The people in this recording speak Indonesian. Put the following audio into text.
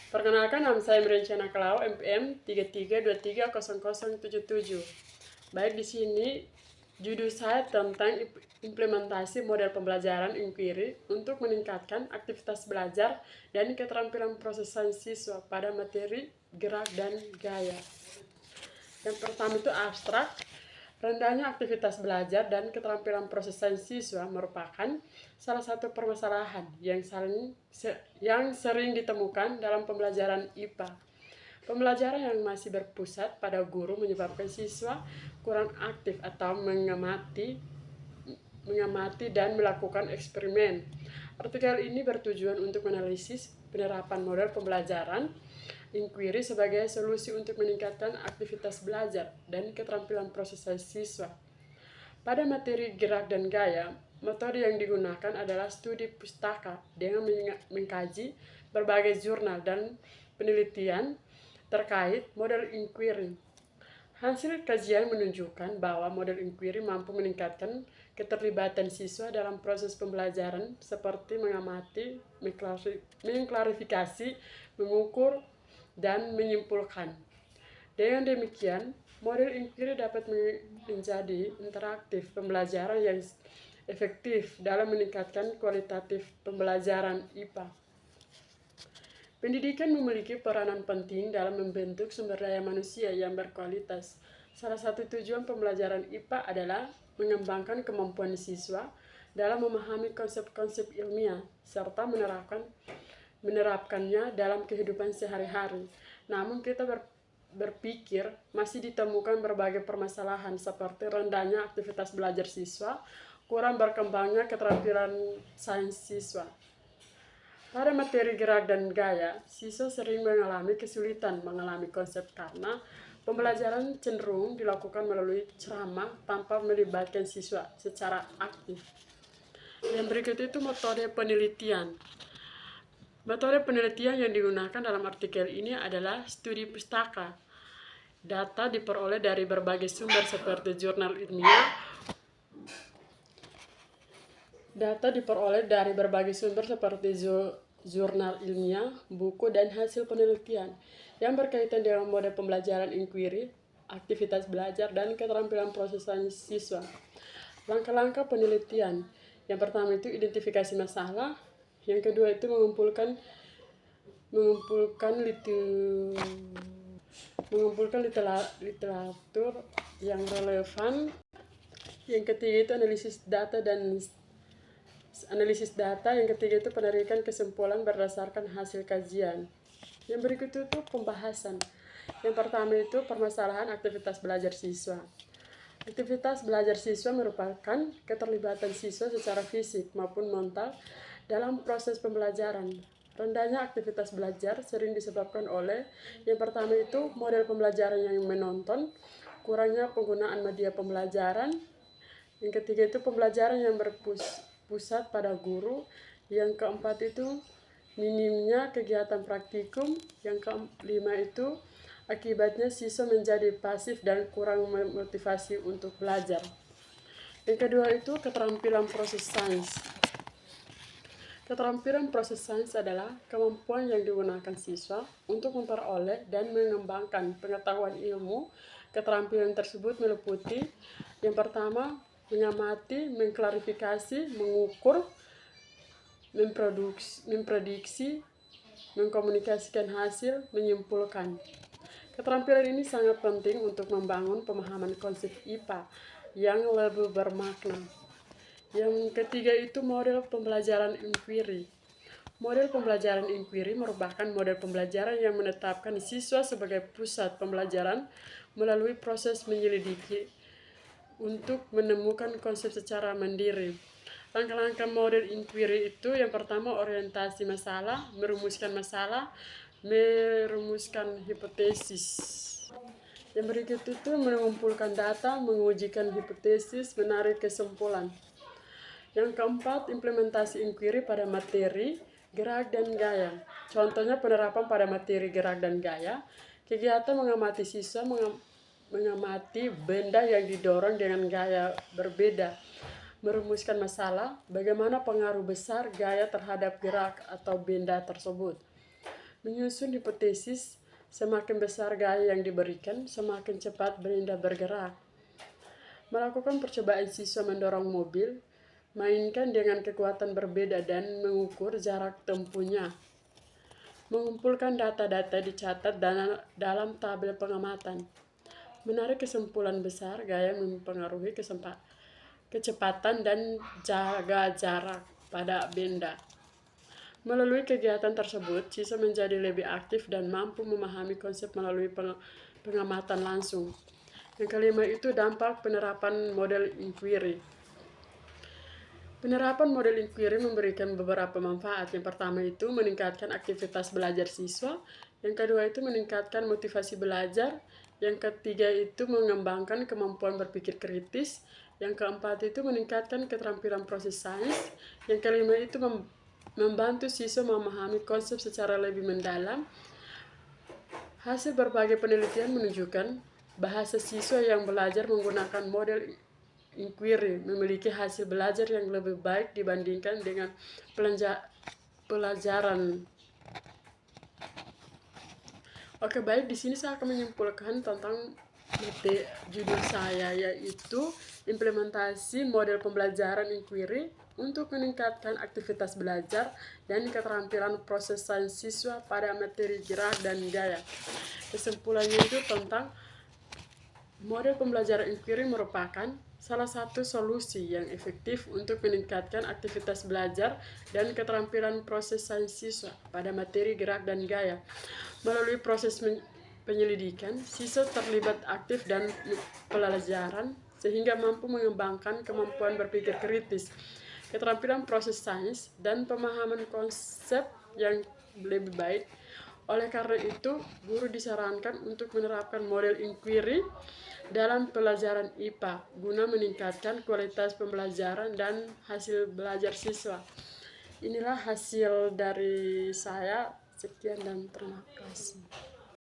Perkenalkan, nama saya Merencana Kalau, MPM 33230077. Baik, di sini judul saya tentang implementasi model pembelajaran inquiry untuk meningkatkan aktivitas belajar dan keterampilan prosesan siswa pada materi gerak dan gaya. Yang pertama itu abstrak. Rendahnya aktivitas belajar dan keterampilan prosesan siswa merupakan salah satu permasalahan yang sering ditemukan dalam pembelajaran IPA. Pembelajaran yang masih berpusat pada guru menyebabkan siswa kurang aktif atau mengamati dan melakukan eksperimen. Artikel ini bertujuan untuk menganalisis penerapan model pembelajaran inquiry sebagai solusi untuk meningkatkan aktivitas belajar dan keterampilan prosesan siswa. Pada materi gerak dan gaya, metode yang digunakan adalah studi pustaka dengan mengkaji berbagai jurnal dan penelitian terkait model inquiry. Hasil kajian menunjukkan bahwa model inquiry mampu meningkatkan keterlibatan siswa dalam proses pembelajaran seperti mengamati, mengklarifikasi, mengukur, dan menyimpulkan. Dengan demikian, model inquiry dapat menjadi interaktif pembelajaran yang efektif dalam meningkatkan kualitatif pembelajaran IPA. Pendidikan memiliki peranan penting dalam membentuk sumber daya manusia yang berkualitas. Salah satu tujuan pembelajaran IPA adalah mengembangkan kemampuan siswa dalam memahami konsep-konsep ilmiah serta menerapkannya dalam kehidupan sehari-hari. Namun kita berpikir masih ditemukan berbagai permasalahan seperti rendahnya aktivitas belajar siswa, kurang berkembangnya keterampilan sains siswa. Pada materi gerak dan gaya, siswa sering mengalami kesulitan mengalami konsep karena pembelajaran cenderung dilakukan melalui ceramah tanpa melibatkan siswa secara aktif. Yang berikut itu metode penelitian. Metode penelitian yang digunakan dalam artikel ini adalah studi pustaka. Data diperoleh dari berbagai sumber seperti jurnal ilmiah, buku, dan hasil penelitian yang berkaitan dengan model pembelajaran inquiry, aktivitas belajar, dan keterampilan prosesan siswa. Langkah-langkah penelitian. Yang pertama itu identifikasi masalah. Yang kedua itu mengumpulkan literatur yang relevan. Yang ketiga itu analisis data. Yang ketiga itu penarikan kesimpulan berdasarkan hasil kajian. Yang berikut itu pembahasan. Yang pertama itu permasalahan aktivitas belajar siswa. Aktivitas belajar siswa merupakan keterlibatan siswa secara fisik maupun mental dalam proses pembelajaran. Rendahnya aktivitas belajar sering disebabkan oleh yang pertama itu model pembelajaran yang menonton, kurangnya penggunaan media pembelajaran. Yang ketiga itu pembelajaran yang berpusat pada guru. Yang keempat itu minimnya kegiatan praktikum. Yang kelima itu akibatnya siswa menjadi pasif dan kurang memotivasi untuk belajar. Yang kedua itu keterampilan proses sains. Keterampilan proses sains adalah kemampuan yang digunakan siswa untuk memperoleh dan mengembangkan pengetahuan ilmu. Keterampilan tersebut meliputi yang pertama, mengamati, mengklarifikasi, mengukur, memprediksi, mengkomunikasikan hasil, menyimpulkan. Keterampilan ini sangat penting untuk membangun pemahaman konsep IPA yang lebih bermakna. Yang ketiga itu model pembelajaran inquiry. Model pembelajaran inquiry merupakan model pembelajaran yang menetapkan siswa sebagai pusat pembelajaran melalui proses menyelidiki untuk menemukan konsep secara mandiri. Langkah-langkah model inquiry itu yang pertama orientasi masalah, merumuskan hipotesis. Yang berikut itu mengumpulkan data, mengujikan hipotesis, menarik kesimpulan. Yang keempat, implementasi inquiry pada materi gerak dan gaya. Contohnya penerapan pada materi gerak dan gaya, kegiatan mengamati siswa mengamati benda yang didorong dengan gaya berbeda, merumuskan masalah, bagaimana pengaruh besar gaya terhadap gerak atau benda tersebut. Menyusun hipotesis, semakin besar gaya yang diberikan, semakin cepat benda bergerak. Melakukan percobaan siswa mendorong mobil, mainkan dengan kekuatan berbeda dan mengukur jarak tempuhnya. Mengumpulkan data-data dicatat dalam tabel pengamatan. Menarik kesimpulan besar, gaya mempengaruhi kecepatan dan jaga jarak pada benda. Melalui kegiatan tersebut, siswa menjadi lebih aktif dan mampu memahami konsep melalui pengamatan langsung. Yang kelima itu dampak penerapan model inquiry. Penerapan model inquiry memberikan beberapa manfaat. Yang pertama itu meningkatkan aktivitas belajar siswa. Yang kedua itu meningkatkan motivasi belajar. Yang ketiga itu mengembangkan kemampuan berpikir kritis. Yang keempat itu meningkatkan keterampilan proses sains. Yang kelima itu membantu siswa memahami konsep secara lebih mendalam. Hasil berbagai penelitian menunjukkan bahasa siswa yang belajar menggunakan model inquiry memiliki hasil belajar yang lebih baik dibandingkan dengan pelajaran. Oke, baik, di sini saya akan menyimpulkan tentang judul saya, yaitu implementasi model pembelajaran inquiry untuk meningkatkan aktivitas belajar dan keterampilan proses sains siswa pada materi gerak dan gaya. Kesimpulannya itu tentang model pembelajaran inquiry merupakan salah satu solusi yang efektif untuk meningkatkan aktivitas belajar dan keterampilan proses sains siswa pada materi gerak dan gaya. Melalui proses penyelidikan, siswa terlibat aktif dan pelajaran sehingga mampu mengembangkan kemampuan berpikir kritis, keterampilan proses sains, dan pemahaman konsep yang lebih baik. Oleh karena itu, guru disarankan untuk menerapkan model inquiry dalam pelajaran IPA guna meningkatkan kualitas pembelajaran dan hasil belajar siswa. Inilah hasil dari saya. Sekian dan terima kasih.